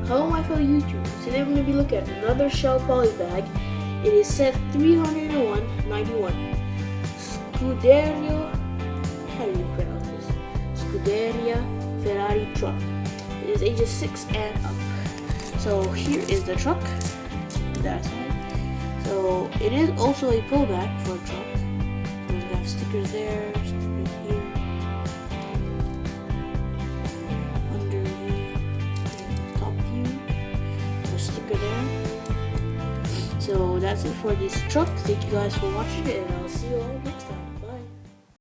Hello my fellow YouTubers, today we're going to be looking at another shell poly bag. It is set 301.91. Scuderia, how do you pronounce this? Scuderia Ferrari truck. It is ages 6 and up. So here is the truck, that side. So it is also a pro bag for a truck. So we have stickers there, stickers here. Sticker there. So that's it for this truck. Thank you guys for watching it, and I'll see you all next time.